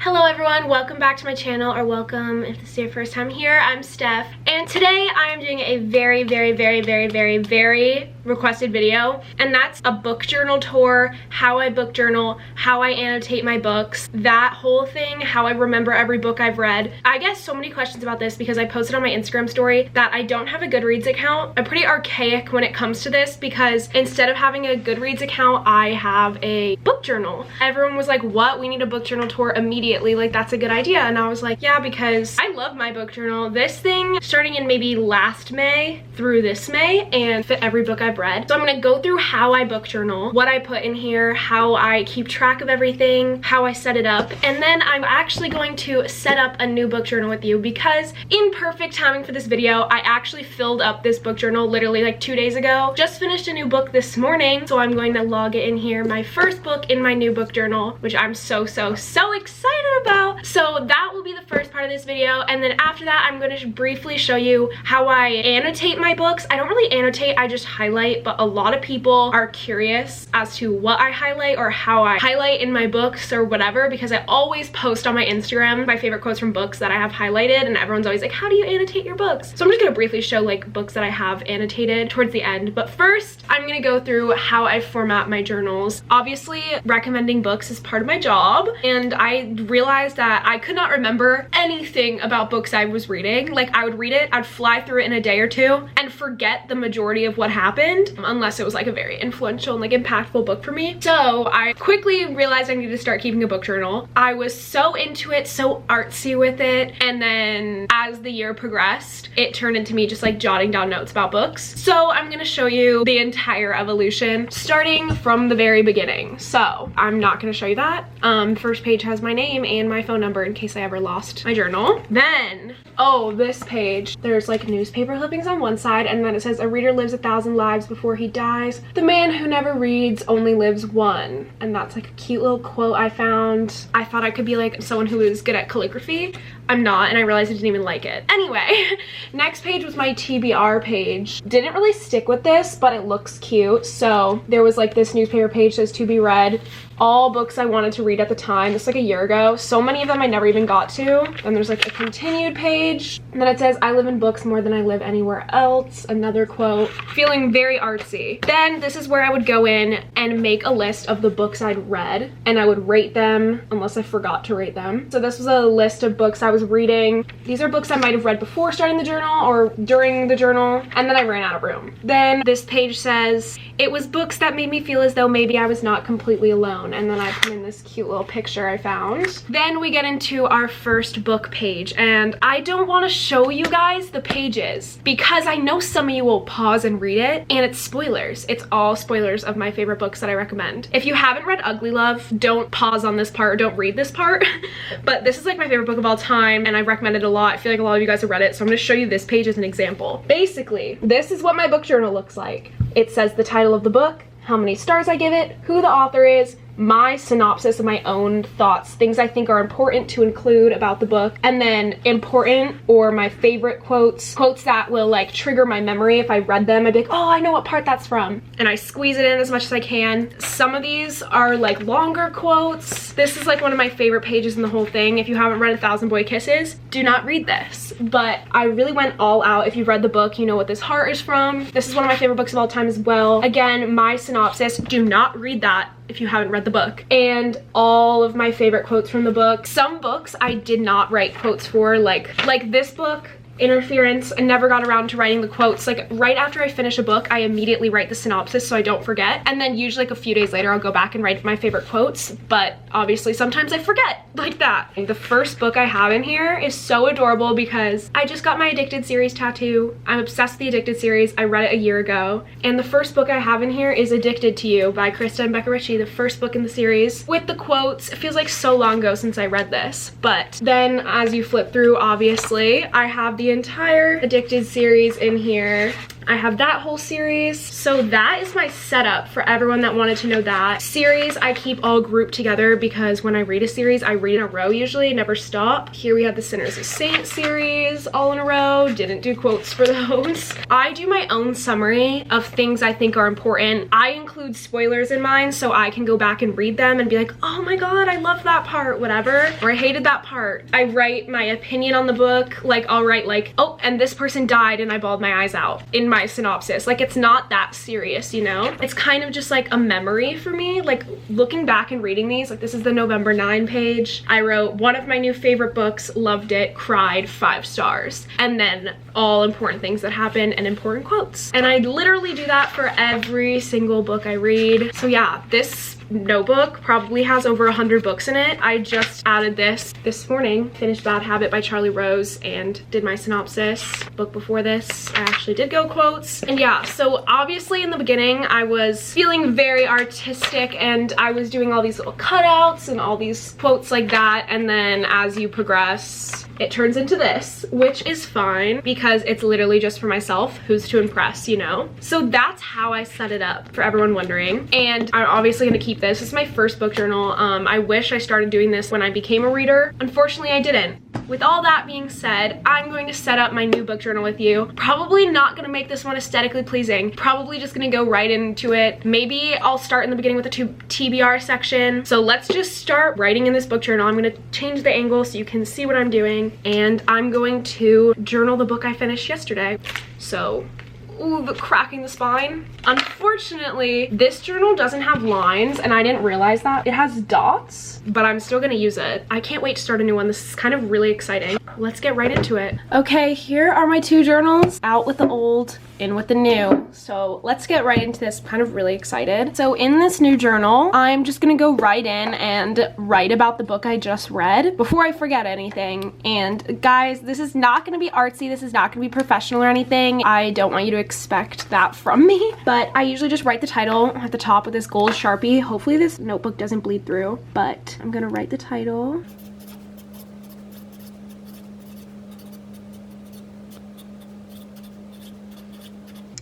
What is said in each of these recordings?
Hello everyone, welcome back to my channel, or welcome if this is your first time here. I'm Steph, and today I am doing a very requested video, and that's a book journal tour, how I book journal, how I annotate my books, that whole thing, how I remember every book I've read. I get so many questions about this because I posted on my Instagram story that I don't have a Goodreads account. I'm pretty archaic when it comes to this because instead of having a Goodreads account, I have a book journal. Everyone was like, what? We need a book journal tour immediately. Like, that's a good idea. And I was like, yeah, because I love my book journal. This thing starting in maybe last May through this May and fit every book I've read. So I'm gonna go through how I book journal, what I put in here, how I keep track of everything, how I set it up, and then I'm actually going to set up a new book journal with you because in perfect timing for this video, I actually filled up this book journal literally like 2 days ago. Just finished a new book this morning, so I'm going to log it in here. My first book in my new book journal, which I'm so excited about. So that will be the first part of this video, and then after that, I'm going to briefly show you how I annotate my books. I don't really annotate, I just highlight, but a lot of people are curious as to what I highlight or how I highlight in my books or whatever, because I always post on my Instagram my favorite quotes from books that I have highlighted, and everyone's always like, how do you annotate your books? So I'm just gonna briefly show like books that I have annotated towards the end, but first I'm gonna go through how I format my journals. Obviously, recommending books is part of my job, and I realized that I could not remember anything about books I was reading. Like, I would read it, I'd fly through it in a day or two and forget the majority of what happened, unless it was like a very influential and like impactful book for me. So I quickly realized I needed to start keeping a book journal. I was so into it, so artsy with it, and then as the year progressed, it turned into me just like jotting down notes about books. So I'm gonna show you the entire evolution starting from the very beginning. So I'm not gonna show you that. First page has my name and my phone number in case I ever lost my journal. Then, oh, this page, there's like newspaper clippings on one side, and then it says, a reader lives 1,000 lives before he dies. The man who never reads only lives one. And that's like a cute little quote I found. I thought I could be like someone who is good at calligraphy. I'm not, and I realized I didn't even like it. Anyway, next page was my TBR page. Didn't really stick with this, but it looks cute. So there was like this newspaper page says to be read. All books I wanted to read at the time. This was like a year ago. So many of them I never even got to. Then there's like a continued page. And then it says, I live in books more than I live anywhere else. Another quote. Feeling very artsy. Then this is where I would go in and make a list of the books I'd read. And I would rate them unless I forgot to rate them. So this was a list of books I was reading. These are books I might have read before starting the journal or during the journal. And then I ran out of room. Then this page says, it was books that made me feel as though maybe I was not completely alone. And then I put in this cute little picture I found. Then we get into our first book page, and I don't want to show you guys the pages because I know some of you will pause and read it, and it's spoilers. It's all spoilers of my favorite books that I recommend. If you haven't read Ugly Love, don't pause on this part or don't read this part. But this is like my favorite book of all time, and I recommend it a lot. I feel like a lot of you guys have read it, so I'm going to show you this page as an example. Basically, this is what my book journal looks like. It says the title of the book, how many stars I give it, who the author is, my synopsis of my own thoughts, things I think are important to include about the book, and then important or my favorite quotes that will like trigger my memory. If I read them, I'd be like, oh, I know what part that's from, and I squeeze it in as much as I can. Some of these are like longer quotes. This is like one of my favorite pages in the whole thing. If you haven't read 1,000 Boy Kisses, do not read this, but I really went all out. If you've read the book, you know what this heart is from. This is one of my favorite books of all time as well. Again, my synopsis, do not read that if you haven't read the book, and all of my favorite quotes from the book. Some books I did not write quotes for, like this book, Interference. I never got around to writing the quotes. Like, right after I finish a book, I immediately write the synopsis so I don't forget, and then usually like a few days later I'll go back and write my favorite quotes, but obviously sometimes I forget like that. The first book I have in here is so adorable because I just got my Addicted series tattoo. I'm obsessed with the Addicted series. I read it a year ago, and the first book I have in here is Addicted to You by Krista and Becca Ritchie, the first book in the series. With the quotes, it feels like so long ago since I read this, but then as you flip through, obviously I have the entire Addicted series in here. I have that whole series. So that is my setup for everyone that wanted to know that. Series I keep all grouped together because when I read a series, I read in a row usually, never stop. Here we have the Sinners of Saints series all in a row. Didn't do quotes for those. I do my own summary of things I think are important. I include spoilers in mine so I can go back and read them and be like, oh my god, I love that part, whatever. Or I hated that part. I write my opinion on the book. Like, I'll write like, oh, and this person died and I bawled my eyes out in my synopsis. Like, it's not that serious, you know? It's kind of just like a memory for me. Like, looking back and reading these, like this is the November 9 page. I wrote one of my new favorite books, loved it, cried, 5 stars. And then all important things that happen and important quotes. And I literally do that for every single book I read. So yeah, this notebook probably has over 100 books in it. I just added this morning, finished Bad Habit by Charlie Rose and did my synopsis. Book before this, I actually did go quotes. And yeah, so obviously in the beginning I was feeling very artistic and I was doing all these little cutouts and all these quotes like that, and then as you progress it turns into this, which is fine because it's literally just for myself. Who's to impress, you know? So that's how I set it up, for everyone wondering. And I'm obviously gonna keep this. This is my first book journal. I wish I started doing this when I became a reader. Unfortunately, I didn't. With all that being said, I'm going to set up my new book journal with you. Probably not gonna make this one aesthetically pleasing. Probably just gonna go right into it. Maybe I'll start in the beginning with a TBR section. So let's just start writing in this book journal. I'm gonna change the angle so you can see what I'm doing. And I'm going to journal the book I finished yesterday. So, ooh, the cracking the spine. Unfortunately, this journal doesn't have lines and I didn't realize that. It has dots, but I'm still gonna use it. I can't wait to start a new one. This is kind of really exciting. Let's get right into it. Okay, here are my 2 journals. Out with the old, in with the new. So let's get right into this. I'm kind of really excited. So in this new journal, I'm just gonna go right in and write about the book I just read before I forget anything. And guys, this is not gonna be artsy. This is not gonna be professional or anything. I don't want you to expect that from me, but I usually just write the title at the top with this gold Sharpie. Hopefully this notebook doesn't bleed through, but I'm gonna write the title.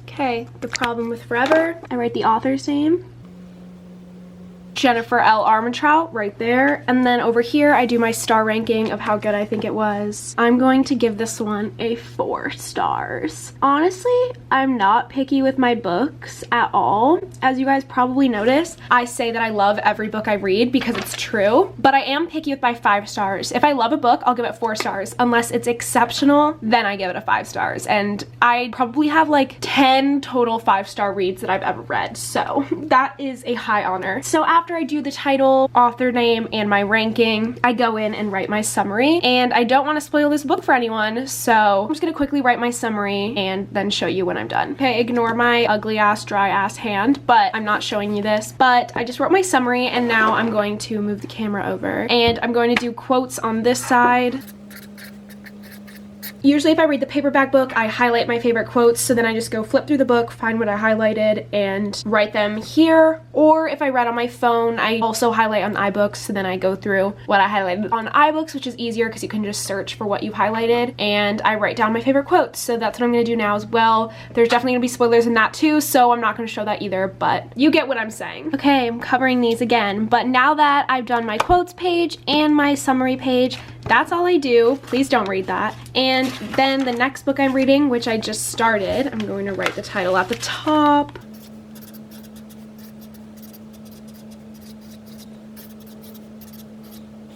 Okay, The Problem with Forever. I write the author's name. Jennifer L. Armentrout right there. And then over here I do my star ranking of how good I think it was. I'm going to give this one a 4 stars. Honestly, I'm not picky with my books at all. As you guys probably notice, I say that I love every book I read because it's true, but I am picky with my 5 stars. If I love a book, I'll give it 4 stars. Unless it's exceptional, then I give it a 5 stars. And I probably have like 10 total 5-star reads that I've ever read. So that is a high honor. So after I do the title, author name, and my ranking, I go in and write my summary. And I don't want to spoil this book for anyone, so I'm just gonna quickly write my summary and then show you when I'm done. Okay, ignore my ugly ass, dry ass hand, but I'm not showing you this. But I just wrote my summary and now I'm going to move the camera over. And I'm going to do quotes on this side. Usually if I read the paperback book, I highlight my favorite quotes, so then I just go flip through the book, find what I highlighted, and write them here. Or if I read on my phone, I also highlight on iBooks, so then I go through what I highlighted on iBooks, which is easier because you can just search for what you've highlighted, and I write down my favorite quotes. So that's what I'm gonna do now as well. There's definitely gonna be spoilers in that too, so I'm not gonna show that either, but you get what I'm saying. Okay, I'm covering these again, but now that I've done my quotes page and my summary page, that's all I do. Please don't read that. And then the next book I'm reading, which I just started, I'm going to write the title at the top.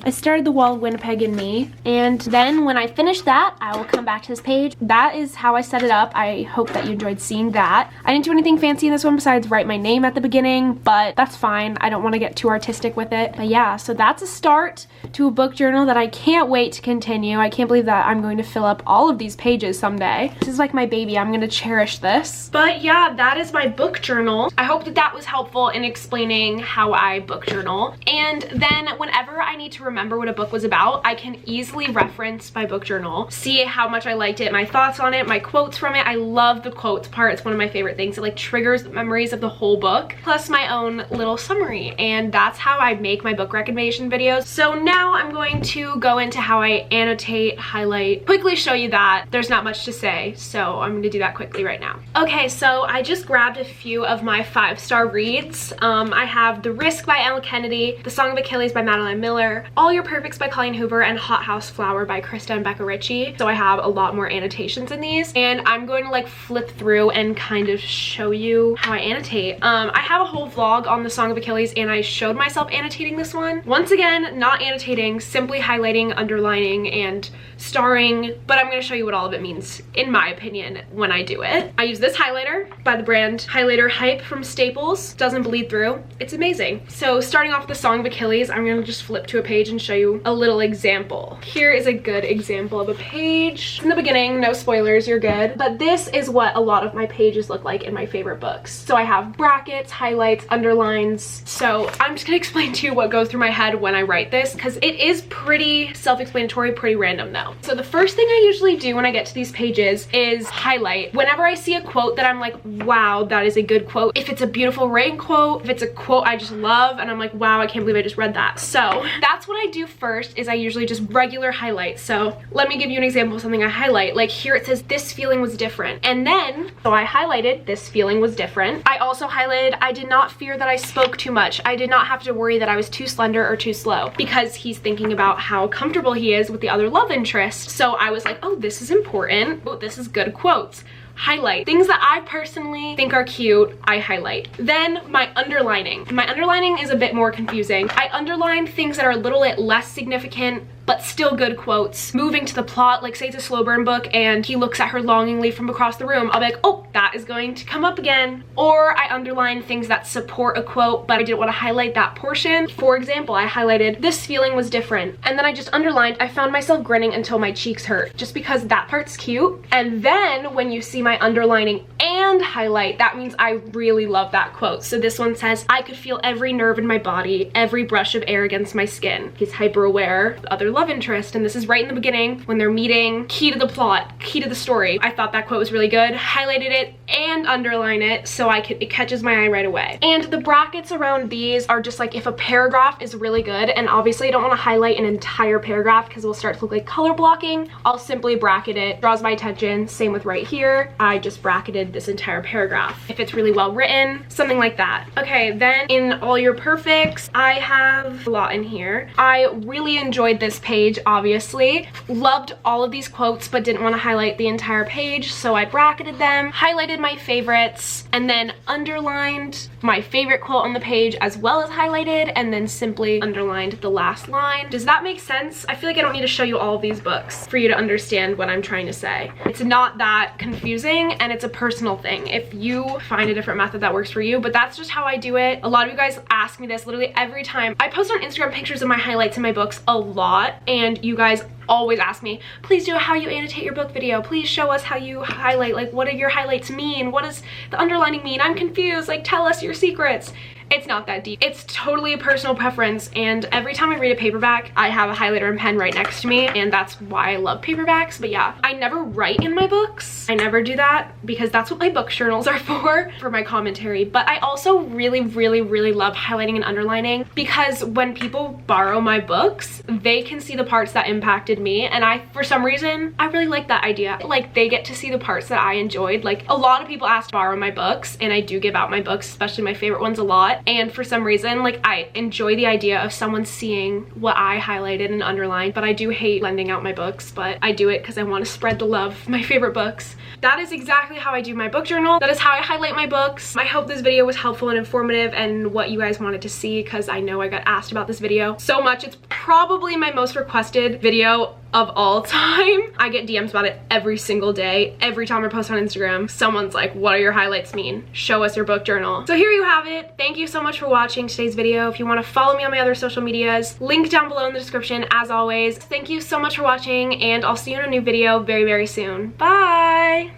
I started The Wall of Winnipeg in Me, and then when I finish that, I will come back to this page. That is how I set it up. I hope that you enjoyed seeing that. I didn't do anything fancy in this one besides write my name at the beginning, but that's fine. I don't want to get too artistic with it. But yeah, so that's a start to a book journal that I can't wait to continue. I can't believe that I'm going to fill up all of these pages someday. This is like my baby. I'm going to cherish this. But yeah, that is my book journal. I hope that that was helpful in explaining how I book journal. And then whenever I need to remember remember what a book was about, I can easily reference my book journal, see how much I liked it, my thoughts on it, my quotes from it. I love the quotes part. It's one of my favorite things. It like triggers memories of the whole book, plus my own little summary. And that's how I make my book recommendation videos. So now I'm going to go into how I annotate, highlight, quickly show you that. There's not much to say, so I'm gonna do that quickly right now. Okay, so I just grabbed a few of my 5-star reads. I have The Risk by Elle Kennedy, The Song of Achilles by Madeline Miller, All Your Perfects by Colleen Hoover, and Hot House Flower by Krista and Becca Ritchie. So I have a lot more annotations in these, and I'm going to like flip through and kind of show you how I annotate. I have a whole vlog on The Song of Achilles, and I showed myself annotating this one. Once again, not annotating, simply highlighting, underlining, and starring, but I'm going to show you what all of it means, in my opinion, when I do it. I use this highlighter by the brand Highlighter Hype from Staples. Doesn't bleed through. It's amazing. So starting off with The Song of Achilles, I'm going to just flip to a page and show you a little example. Here is a good example of a page. In the beginning, no spoilers, you're good. But this is what a lot of my pages look like in my favorite books. So I have brackets, highlights, underlines. So I'm just going to explain to you what goes through my head when I write this, because it is pretty self-explanatory, pretty random though. So the first thing I usually do when I get to these pages is highlight. Whenever I see a quote that I'm like, wow, that is a good quote. If it's a beautiful written quote, if it's a quote I just love and I'm like, wow, I can't believe I just read that. So that's what I do first, is I usually just regular highlight. So let me give you an example of something I highlight. Like here it says, this feeling was different. And then, so I highlighted, this feeling was different. I also highlighted, I did not fear that I spoke too much. I did not have to worry that I was too slender or too slow, because he's thinking about how comfortable he is with the other love interest. So I was like, oh, this is important. Oh, this is good quotes. Highlight. Things that I personally think are cute, I highlight. Then my underlining. My underlining is a bit more confusing. I underline things that are a little bit less significant, but still good quotes. Moving to the plot, like say it's a slow burn book and he looks at her longingly from across the room, I'll be like, oh, that is going to come up again. Or I underline things that support a quote, but I didn't want to highlight that portion. For example, I highlighted, this feeling was different. And then I just underlined, I found myself grinning until my cheeks hurt, just because that part's cute. And then when you see my underlining and highlight, that means I really love that quote. So this one says, I could feel every nerve in my body, every brush of air against my skin. He's hyper aware of other love interest, and this is right in the beginning when they're meeting. Key to the plot, key to the story. I thought that quote was really good. Highlighted it and underline it so it catches my eye right away. And the brackets around these are just like if a paragraph is really good, and obviously I don't want to highlight an entire paragraph because it will start to look like color blocking, I'll simply bracket it. Draws my attention. Same with right here. I just bracketed this entire paragraph. If it's really well written, something like that. Okay, then in All Your Perfects, I have a lot in here. I really enjoyed this page, obviously. Loved all of these quotes, but didn't want to highlight the entire page, so I bracketed them, highlighted my favorites, and then underlined my favorite quote on the page as well as highlighted, and then simply underlined the last line. Does that make sense? I feel like I don't need to show you all of these books for you to understand what I'm trying to say. It's not that confusing, and it's a personal thing. If you find a different method that works for you, but that's just how I do it. A lot of you guys ask me this literally every time. I post on Instagram pictures of my highlights in my books a lot, and you guys always ask me, please do how you annotate your book video. Please show us how you highlight. Like, what do your highlights mean? What does the underlining mean? I'm confused. Like, tell us your secrets. It's not that deep. It's totally a personal preference, and every time I read a paperback, I have a highlighter and pen right next to me, and that's why I love paperbacks. But yeah, I never write in my books. I never do that because that's what my book journals are for my commentary. But I also really, really, really love highlighting and underlining, because when people borrow my books, they can see the parts that impacted me, and for some reason, I really like that idea. Like, they get to see the parts that I enjoyed. Like, a lot of people ask to borrow my books, and I do give out my books, especially my favorite ones, a lot. And for some reason, like, I enjoy the idea of someone seeing what I highlighted and underlined, but I do hate lending out my books, but I do it because I want to spread the love of my favorite books. That is exactly how I do my book journal. That is how I highlight my books. I hope this video was helpful and informative and what you guys wanted to see, because I know I got asked about this video so much. It's probably my most requested video of all time. I get DMs about it every single day. Every time I post on Instagram, someone's like, what do your highlights mean? Show us your book journal. So here you have it. Thank you so much for watching today's video. If you want to follow me on my other social medias, link down below in the description as always. Thank you so much for watching, and I'll see you in a new video very, very soon. Bye!